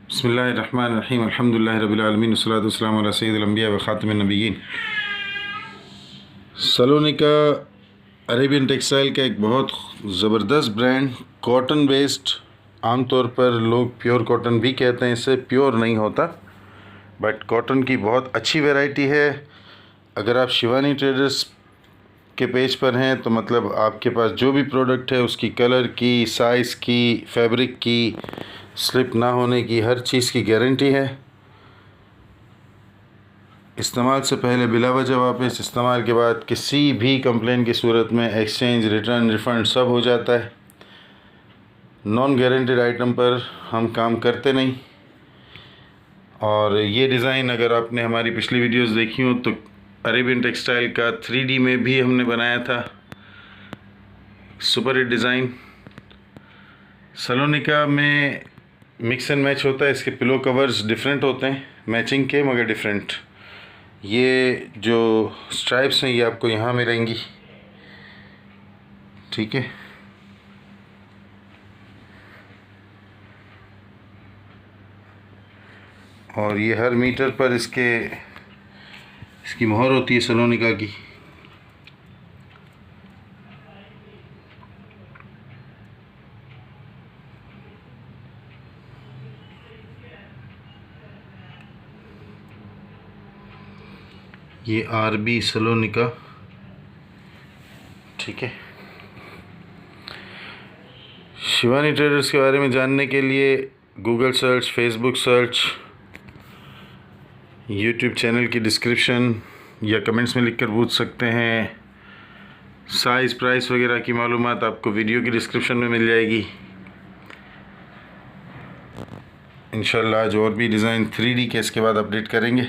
बिस्मिल्लाहिर्रहमानिर्रहीम अल्हम्दुलिल्लाहि रब्बिल आलमीन वस्सलातु वस्सलामु अला सय्यिदिल अंबिया व खातिमिन नबिय्यीन। सलोनिका अरेबियन टेक्सटाइल का एक बहुत ज़बरदस्त ब्रांड, कॉटन बेस्ड। आमतौर पर लोग प्योर कॉटन भी कहते हैं, इससे प्योर नहीं होता, बट कॉटन की बहुत अच्छी वैरायटी है। अगर आप शिवानी ट्रेडर्स के पेज पर हैं तो मतलब आपके पास जो भी प्रोडक्ट है उसकी कलर की, साइज़ की, फैब्रिक की, स्लिप ना होने की, हर चीज़ की गारंटी है। इस्तेमाल से पहले बिला वजह वापस, इस्तेमाल के बाद किसी भी कंप्लेन की सूरत में एक्सचेंज, रिटर्न, रिफ़ंड सब हो जाता है। नॉन गारंटेड आइटम पर हम काम करते नहीं। और ये डिज़ाइन अगर आपने हमारी पिछली वीडियोस देखी हो तो अरेबियन टेक्सटाइल का 3D में भी हमने बनाया था, सुपर हिट डिज़ाइन। सलोनिका में मिक्स एंड मैच होता है, इसके पिलो कवर्स डिफरेंट होते हैं, मैचिंग के मगर डिफरेंट। ये जो स्ट्राइप्स हैं ये आपको यहाँ मिलेंगी, ठीक है। और ये हर मीटर पर इसकी मोहर होती है सलोनिका की। ये RB सलोनिका, ठीक है। शिवानी ट्रेडर्स के बारे में जानने के लिए Google search, Facebook search, YouTube channel की डिस्क्रिप्शन या कमेंट्स में लिखकर पूछ सकते हैं। साइज़, प्राइस वगैरह की मालूमात आपको वीडियो की डिस्क्रिप्शन में मिल जाएगी। इंशाल्लाह आज और भी डिज़ाइन 3D के इसके बाद अपडेट करेंगे।